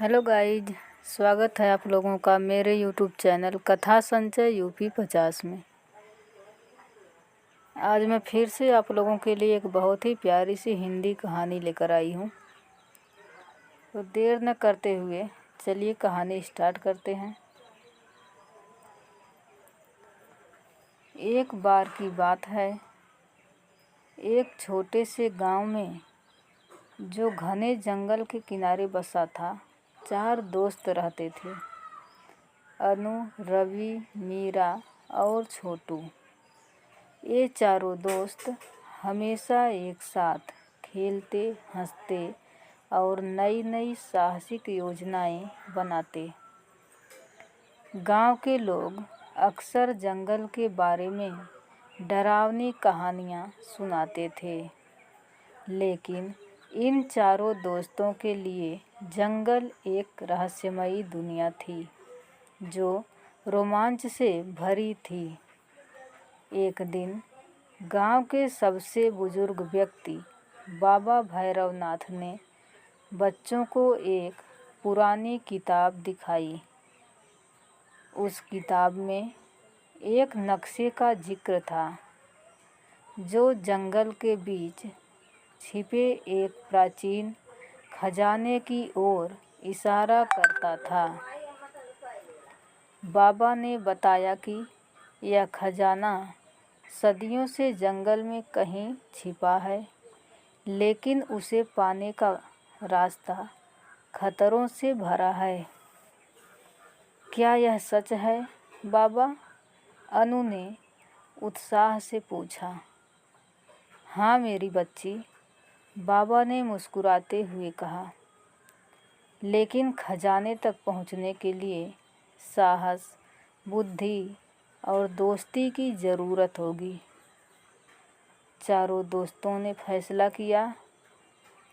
Hello guys, स्वागत है आप लोगों का मेरे यूट्यूब चैनल कथा संचय यूपी 50 में। आज मैं फिर से आप लोगों के लिए एक बहुत ही प्यारी सी हिंदी कहानी लेकर आई हूँ। तो देर न करते हुए चलिए कहानी स्टार्ट करते हैं। एक बार की बात है, एक छोटे से गांव में जो घने जंगल के किनारे बसा था, 4 दोस्त रहते थे। अनु, रवि, मीरा और छोटू। ये चारों दोस्त हमेशा एक साथ खेलते, हंसते और नई नई साहसिक योजनाएं बनाते। गांव के लोग अक्सर जंगल के बारे में डरावनी कहानियां सुनाते थे, लेकिन इन चारों दोस्तों के लिए जंगल एक रहस्यमयी दुनिया थी जो रोमांच से भरी थी। एक दिन गांव के सबसे बुजुर्ग व्यक्ति बाबा भैरवनाथ ने बच्चों को एक पुरानी किताब दिखाई। उस किताब में एक नक्शे का जिक्र था जो जंगल के बीच छिपे एक प्राचीन खजाने की ओर इशारा करता था। बाबा ने बताया कि यह खजाना सदियों से जंगल में कहीं छिपा है, लेकिन उसे पाने का रास्ता खतरों से भरा है। क्या यह सच है बाबा? अनु ने उत्साह से पूछा। हाँ मेरी बच्ची, बाबा ने मुस्कुराते हुए कहा, लेकिन खजाने तक पहुंचने के लिए साहस, बुद्धि और दोस्ती की ज़रूरत होगी। चारों दोस्तों ने फैसला किया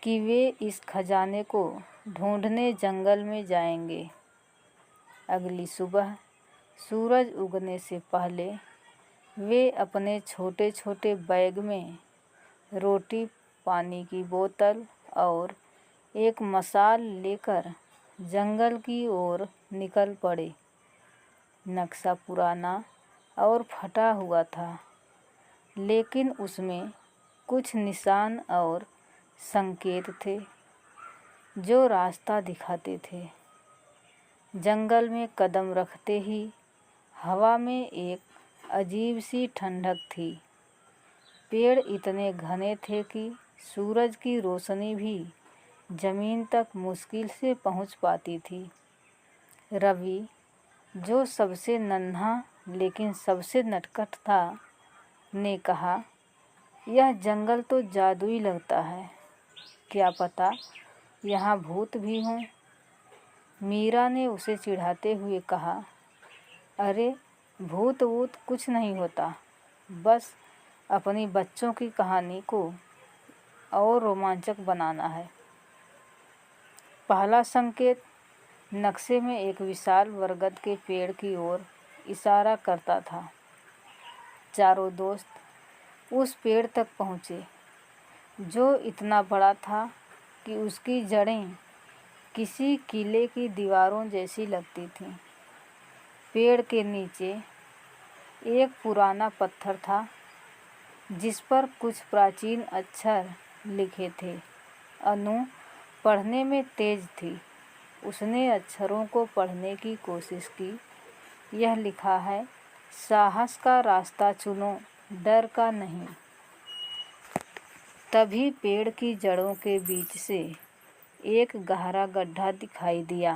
कि वे इस खजाने को ढूंढने जंगल में जाएंगे। अगली सुबह सूरज उगने से पहले वे अपने छोटे छोटे बैग में रोटी, पानी की बोतल और एक मशाल लेकर जंगल की ओर निकल पड़े। नक्शा पुराना और फटा हुआ था, लेकिन उसमें कुछ निशान और संकेत थे जो रास्ता दिखाते थे। जंगल में कदम रखते ही हवा में एक अजीब सी ठंडक थी। पेड़ इतने घने थे कि सूरज की रोशनी भी जमीन तक मुश्किल से पहुंच पाती थी। रवि, जो सबसे नन्हा लेकिन सबसे नटखट था, ने कहा, यह जंगल तो जादुई लगता है, क्या पता यहाँ भूत भी हों। मीरा ने उसे चिढ़ाते हुए कहा, अरे भूत वूत कुछ नहीं होता, बस अपनी बच्चों की कहानी को और रोमांचक बनाना है। पहला संकेत नक्शे में एक विशाल बरगद के पेड़ की ओर इशारा करता था। चारों दोस्त उस पेड़ तक पहुँचे, जो इतना बड़ा था कि उसकी जड़ें किसी किले की दीवारों जैसी लगती थीं। पेड़ के नीचे एक पुराना पत्थर था जिस पर कुछ प्राचीन अक्षर लिखे थे। अनु पढ़ने में तेज थी। उसने अक्षरों को पढ़ने की कोशिश की। यह लिखा है, साहस का रास्ता चुनो, डर का नहीं। तभी पेड़ की जड़ों के बीच से एक गहरा गड्ढा दिखाई दिया।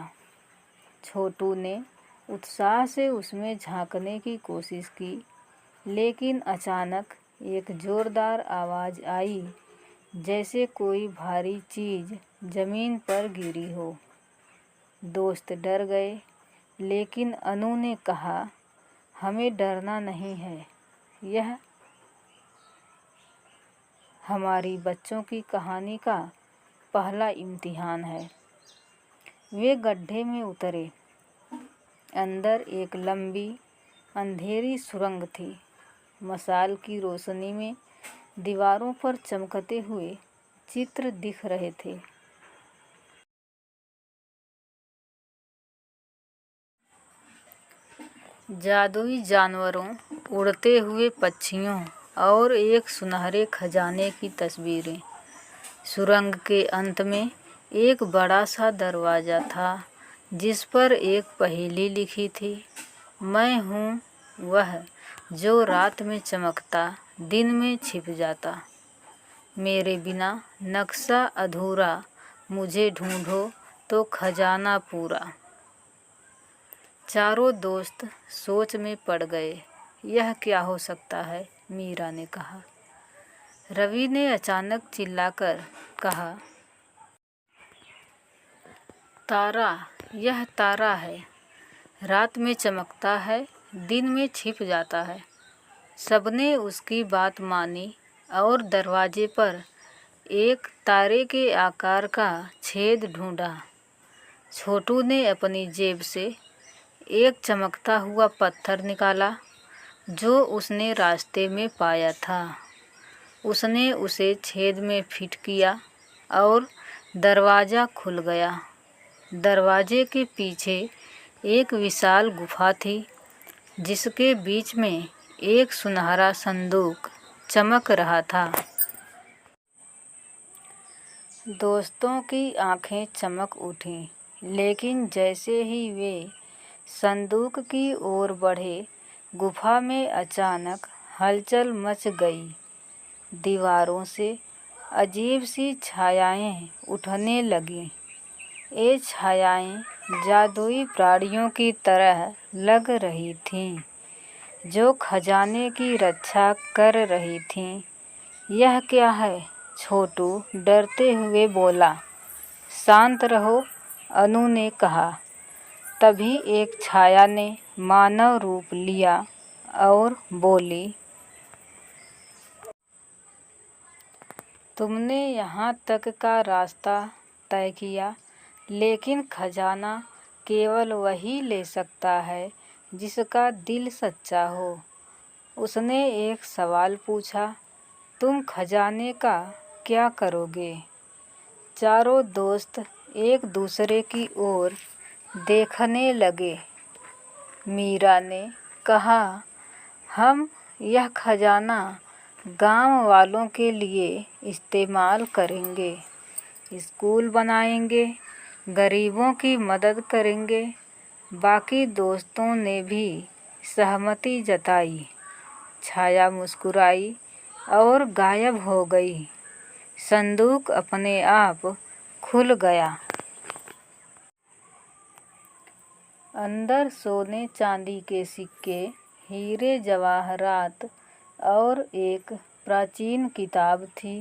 छोटू ने उत्साह से उसमें झांकने की कोशिश की, लेकिन अचानक एक जोरदार आवाज़ आई, जैसे कोई भारी चीज़ जमीन पर गिरी हो। दोस्त डर गए, लेकिन अनु ने कहा, हमें डरना नहीं है, यह हमारी बच्चों की कहानी का पहला इम्तिहान है। वे गड्ढे में उतरे। अंदर एक लंबी अंधेरी सुरंग थी। मशाल की रोशनी में दीवारों पर चमकते हुए चित्र दिख रहे थे। जादुई जानवरों, उड़ते हुए पक्षियों और एक सुनहरे खजाने की तस्वीरें। सुरंग के अंत में एक बड़ा सा दरवाज़ा था जिस पर एक पहेली लिखी थी, मैं हूँ वह जो रात में चमकता, दिन में छिप जाता। मेरे बिना नक्शा अधूरा, मुझे ढूंढो तो खजाना पूरा। चारों दोस्त सोच में पड़ गए। यह क्या हो सकता है? मीरा ने कहा। रवि ने अचानक चिल्लाकर कहा, तारा, यह तारा है। रात में चमकता है, दिन में छिप जाता है। सबने उसकी बात मानी और दरवाजे पर एक तारे के आकार का छेद ढूंढा। छोटू ने अपनी जेब से एक चमकता हुआ पत्थर निकाला जो उसने रास्ते में पाया था। उसने उसे छेद में फिट किया और दरवाज़ा खुल गया। दरवाजे के पीछे एक विशाल गुफा थी जिसके बीच में एक सुनहरा संदूक चमक रहा था। दोस्तों की आंखें चमक उठीं, लेकिन जैसे ही वे संदूक की ओर बढ़े, गुफा में अचानक हलचल मच गई। दीवारों से अजीब सी छायाएं उठने लगीं। ये छायाएं जादुई प्राणियों की तरह लग रही थीं, जो खजाने की रक्षा कर रही थीं। यह क्या है? छोटू डरते हुए बोला। शांत रहो, अनु ने कहा। तभी एक छाया ने मानव रूप लिया और बोली, तुमने यहाँ तक का रास्ता तय किया, लेकिन खजाना केवल वही ले सकता है जिसका दिल सच्चा हो। उसने एक सवाल पूछा, तुम खजाने का क्या करोगे? चारों दोस्त एक दूसरे की ओर देखने लगे। मीरा ने कहा, हम यह खजाना गांव वालों के लिए इस्तेमाल करेंगे, स्कूल बनाएंगे, गरीबों की मदद करेंगे। बाकी दोस्तों ने भी सहमति जताई। छाया मुस्कुराई और गायब हो गई। संदूक अपने आप खुल गया। अंदर सोने चांदी के सिक्के, हीरे जवाहरात और एक प्राचीन किताब थी।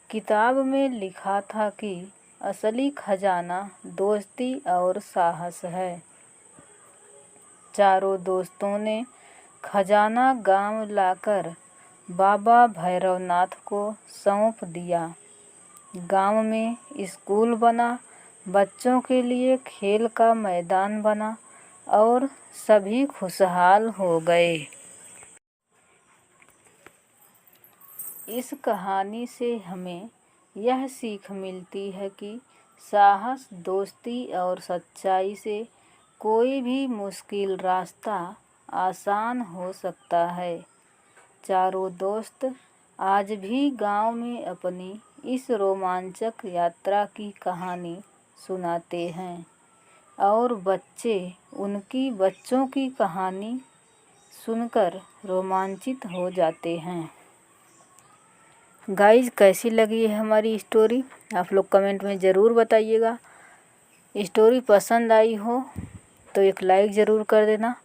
किताब में लिखा था कि असली खजाना दोस्ती और साहस है। चारों दोस्तों ने खजाना गांव लाकर बाबा भैरवनाथ को सौंप दिया। गांव में स्कूल बना, बच्चों के लिए खेल का मैदान बना और सभी खुशहाल हो गए। इस कहानी से हमें यह सीख मिलती है कि साहस, दोस्ती और सच्चाई से कोई भी मुश्किल रास्ता आसान हो सकता है। चारों दोस्त आज भी गांव में अपनी इस रोमांचक यात्रा की कहानी सुनाते हैं और बच्चे उनकी बच्चों की कहानी सुनकर रोमांचित हो जाते हैं। गाइज, कैसी लगी है हमारी स्टोरी? आप लोग कमेंट में ज़रूर बताइएगा। स्टोरी पसंद आई हो तो एक लाइक ज़रूर कर देना।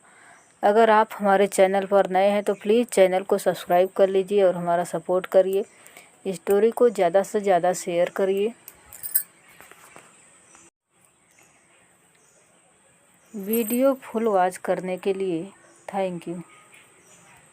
अगर आप हमारे चैनल पर नए हैं तो प्लीज़ चैनल को सब्सक्राइब कर लीजिए और हमारा सपोर्ट करिए। स्टोरी को ज़्यादा से ज़्यादा शेयर करिए। वीडियो फुल वॉच करने के लिए थैंक यू।